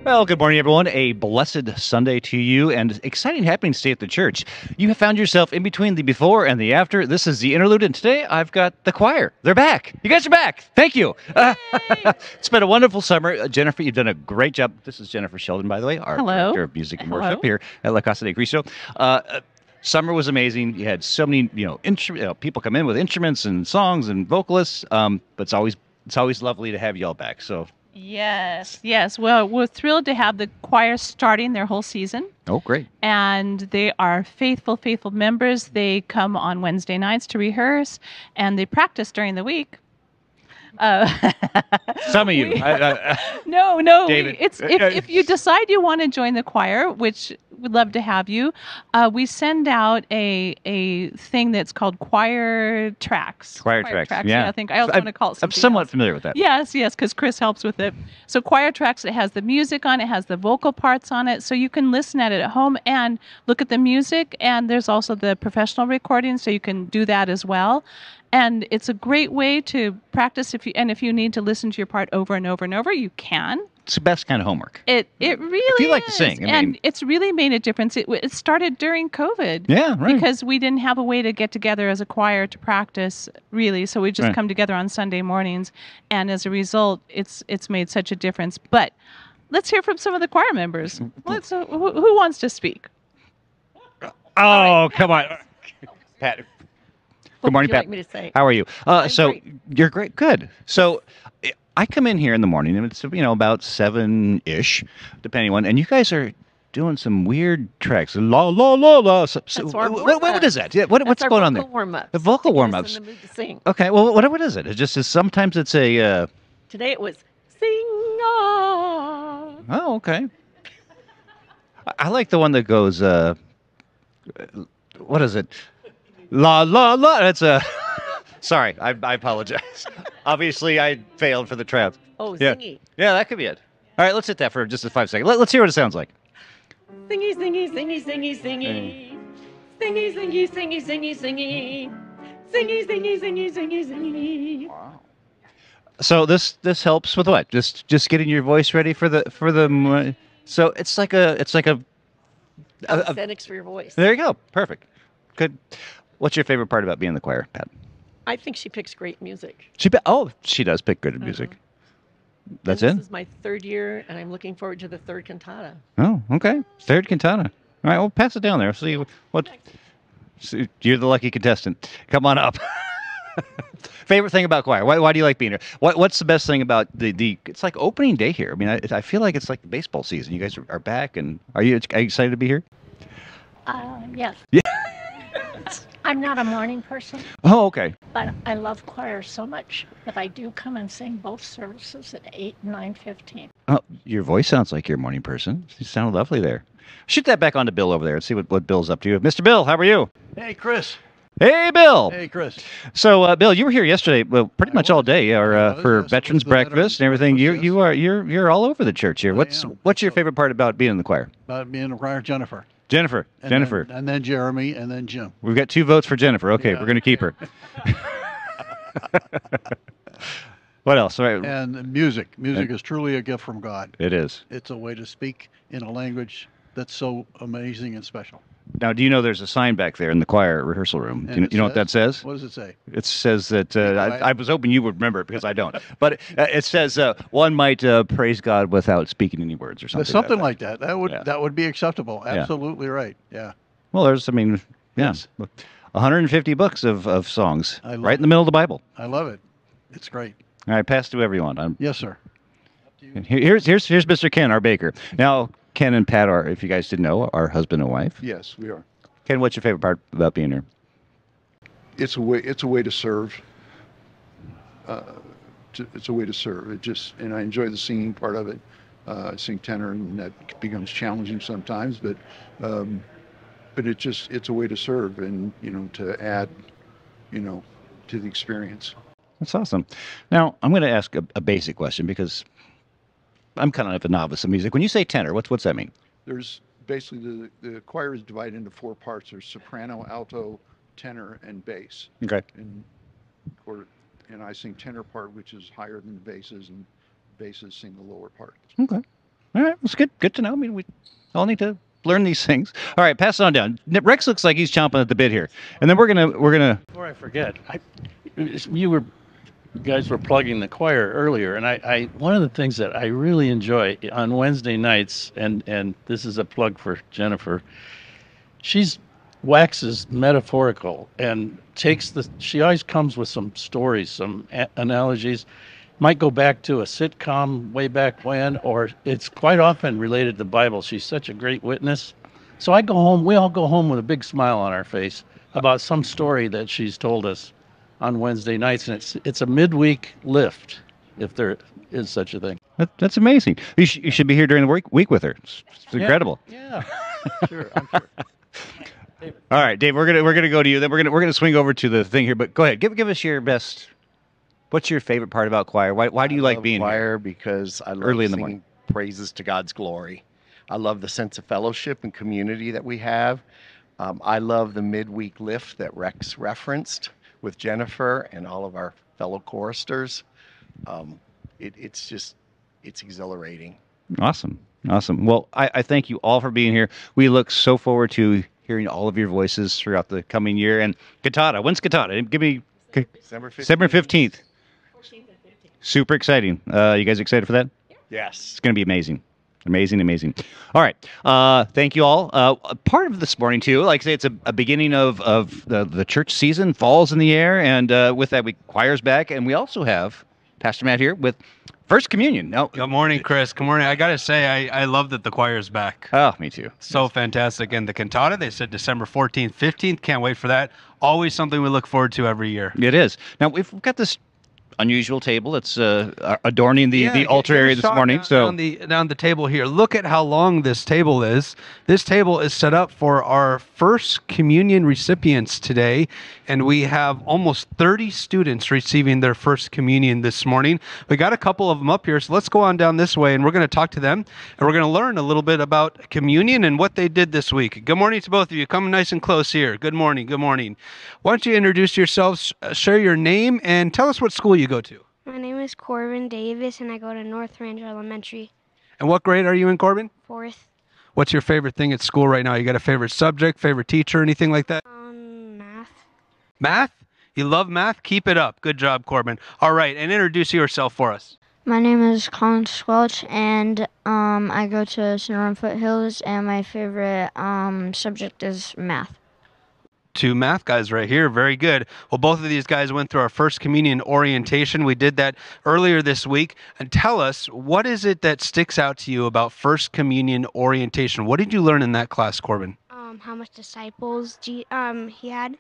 Well, good morning, everyone. A blessed Sunday to you and exciting happenings today at the church. You have found yourself in between the before and the after. This is the interlude, and today I've got the choir. They're back. You guys are back. Thank you. It's been a wonderful summer. Jennifer, you've done a great job. This is Jennifer Sheldon, by the way, our Hello. director of music and worship here at La Casa de Cristo. Summer was amazing. You had so many, people come in with instruments and songs and vocalists. But it's always lovely to have you all back. So. Yes. Well, we're thrilled to have the choir starting their whole season. Oh, great. And they are faithful members. They come on Wednesday nights to rehearse, and they practice during the week. Some of you. No. David. If you decide you want to join the choir, which we'd love to have you, we send out a thing that's called choir tracks. Choir tracks. Yeah. I think I also want to call it something I'm somewhat else. familiar with that. Yes, because Chris helps with it. So choir tracks, it has the music on it, has the vocal parts on it, so you can listen at it at home and look at the music. And there's also the professional recording, so you can do that as well. And it's a great way to practice if you need to listen to your part over and over and over, you can. It's the best kind of homework. It really if you is. like to sing. And it's really made a difference. It started during COVID. Yeah, right. Because we didn't have a way to get together as a choir to practice, really. So we just come together on Sunday mornings. And as a result, it's made such a difference. But let's hear from some of the choir members. Who wants to speak? Oh, come on. Pat. Good morning, Pat. What would you like me to say? How are you? So great. You're great. Good. So I come in here in the morning, and it's about 7-ish, depending on, and you guys are doing some weird tracks. La la la la. What is that? Yeah, what's going on there? Warm-ups. The vocal warm-ups. In the mood to sing. Okay. Well, what is it? It's just sometimes it's a. Today it was sing on. Oh, okay. I like the one that goes. What is it? La la la. That's a. Sorry, I apologize. Obviously, I failed for the trap. Oh, Yeah. singy. Yeah, that could be it. All right, let's hit that for just 5 seconds. Let's hear what it sounds like. Singy, singy, singy, singy, singy. Singy, singy, singy, singy, singy. Singy, singy, singy, singy, singy. Wow. So this helps with what? Just getting your voice ready for the. So it's like a. Calisthenics for your voice. There you go. Perfect. Good. What's your favorite part about being in the choir, Pat? I think she picks great music. She does pick good music. That's and it? This is my third year, and I'm looking forward to the third cantata. Oh, okay. Third cantata. All right, well, pass it down there. See what. See, you're the lucky contestant. Come on up. Favorite thing about choir? Why do you like being here? What's the best thing about the? It's like opening day here. I mean, I feel like it's like the baseball season. You guys are back, and are you excited to be here? Yes. Yeah. I'm not a morning person, Oh, okay. but I love choir so much that I do come and sing both services at 8 and 9:15. Oh, your voice sounds like you're a morning person. You sound lovely there. Shoot that back onto Bill over there and see what Bill's up to. Mr. Bill, how are you? Hey, Chris. Hey, Bill. Hey, Chris. So, Bill, you were here yesterday, well, pretty much all day, for yes, Veterans the Breakfast and everything. Veterans You're all over the church here. I What's your am. favorite part about being in the choir? About being a choir, Jennifer. Jennifer. And then Jeremy, and then Jim. We've got 2 votes for Jennifer. Okay, Yeah. we're going to keep her. What else? All right. And music. Music is truly a gift from God. It is. It's a way to speak in a language that's so amazing and special. Now, do you know there's a sign back there in the choir rehearsal room? And You know what that says? What does it say? It says that Right. I was hoping you would remember it because I don't. But it says one might praise God without speaking any words or something. Something like that. Yeah. That would be acceptable. Absolutely right. Yeah. Well, there's, Yes. 150 books of songs I love right in the middle of the Bible. I love it. It's great. All right, pass to everyone. Yes, sir. Here's Mr. Ken, our baker. Now, Ken and Pat are, if you guys didn't know, are husband and wife. Yes, we are. Ken, what's your favorite part about being here? It's a way to serve. It's a way to serve. And I enjoy the singing part of it. I sing tenor, and that becomes challenging sometimes, but it's a way to serve and to add, to the experience. That's awesome. Now, I'm going to ask a basic question because I'm kind of a novice in music. When you say tenor, what's that mean? There's basically the choir is divided into 4 parts. There's soprano, alto, tenor, and bass. Okay. And I sing tenor part, which is higher than the basses, and basses sing the lower part. Okay. All right, it's good. Good to know. I mean, we all need to learn these things. All right, pass it on down. Rex looks like he's chomping at the bit here, and then we're gonna. Before I forget, you guys were plugging the choir earlier, and I one of the things that I really enjoy on Wednesday nights, and this is a plug for Jennifer. She's waxes metaphorical and she always comes with some stories, some analogies. Might go back to a sitcom way back when, or it's quite often related to the Bible. She's such a great witness. So we all go home with a big smile on our face about some story that she's told us on Wednesday nights, and it's a midweek lift, if there is such a thing. That's amazing. You should be here during the week with her. It's incredible. Yeah, sure, I'm sure. All right, Dave, we're gonna go to you. Then we're gonna swing over to the thing here. But go ahead, give us your best. What's your favorite part about choir? Why do you like being choir? here? Because I love Early in the singing morning. praises to God's glory. I love the sense of fellowship and community that we have. I love the midweek lift that Rex referenced with Jennifer and all of our fellow choristers. It's exhilarating. Awesome. Well, I thank you all for being here. We look so forward to hearing all of your voices throughout the coming year. And Cantata, when's Cantata? Give me December 15th. December 15th. Super exciting. You guys excited for that? Yes. It's going to be amazing. Amazing. All right. Thank you all. Part of this morning, too, like I say, it's a beginning of the church season. Fall's in the air. And with that, choir's back. And we also have Pastor Matt here with First Communion. Now, Good morning, Chris. Good morning. I got to say, I love that the choir's back. Oh, me too. So fantastic. And the cantata, they said December 14th, 15th. Can't wait for that. Always something we look forward to every year. It is. Now, we've got this unusual table that's adorning the altar area this morning. Down the table here. Look at how long this table is. This table is set up for our First Communion recipients today, and we have almost 30 students receiving their First Communion this morning. We got a couple of them up here, so let's go on down this way, and we're going to talk to them, and we're going to learn a little bit about communion and what they did this week. Good morning to both of you. Come nice and close here. Good morning. Why don't you introduce yourselves, share your name, and tell us what school you go to. My name is Corbin Davis, and I go to North Range Elementary. And what grade are you in, Corbin? 4th. What's your favorite thing at school right now? You got a favorite subject, favorite teacher, anything like that? Math. Math? You love math? Keep it up. Good job, Corbin. All right, and introduce yourself for us. My name is Colin Squelch, and I go to Sonoran Foothills, and my favorite subject is math. Two math guys right here. Very good. Well, both of these guys went through our First Communion orientation. We did that earlier this week. And tell us, what is it that sticks out to you about First Communion orientation? What did you learn in that class, Corbin? How much disciples he had?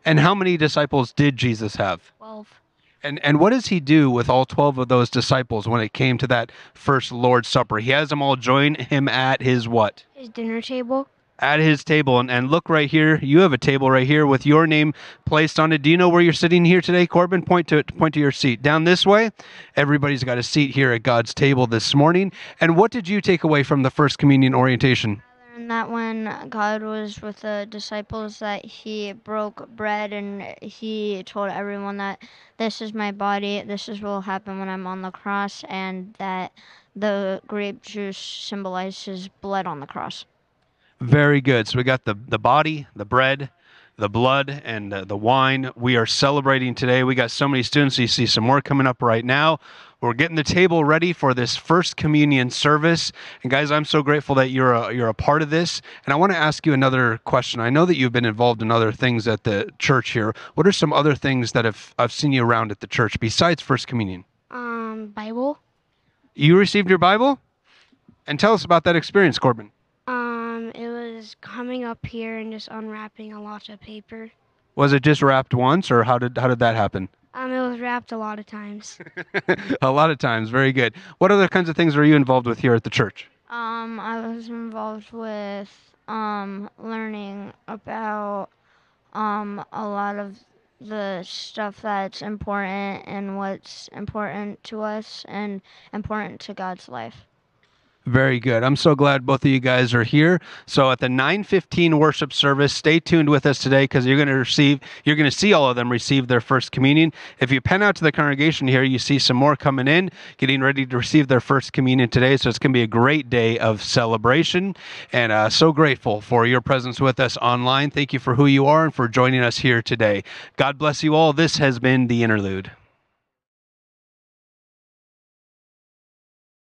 And how many disciples did Jesus have? 12. And what does he do with all 12 of those disciples when it came to that first Lord's Supper? He has them all join him at his what? His dinner table. At his table. And look right here. You have a table right here with your name placed on it. Do you know where you're sitting here today, Corbin? Point to your seat. Down this way. Everybody's got a seat here at God's table this morning. And what did you take away from the First Communion orientation? I learned that when God was with the disciples, that he broke bread and he told everyone that this is my body, this is what will happen when I'm on the cross, and that the grape juice symbolized his blood on the cross. Very good. So we got the body, the bread, the blood, and the wine. We are celebrating today. We got so many students. You see some more coming up right now. We're getting the table ready for this First Communion service. And guys, I'm so grateful that you're a part of this. And I want to ask you another question. I know that you've been involved in other things at the church here. What are some other things that I've seen you around at the church besides First Communion? Bible. You received your Bible? And tell us about that experience, Corbin. It was coming up here and just unwrapping a lot of paper. Was it just wrapped once, or how did that happen? It was wrapped a lot of times. A lot of times. Very good. What other kinds of things are you involved with here at the church? I was involved with learning about a lot of the stuff that's important and what's important to us and important to God's life. Very good. I'm so glad both of you guys are here. So at the 9:15 worship service, stay tuned with us today because you're going to see all of them receive their first communion. If you pen out to the congregation here, you see some more coming in, getting ready to receive their first communion today. So it's going to be a great day of celebration, and so grateful for your presence with us online. Thank you for who you are and for joining us here today. God bless you all. This has been The Interlude.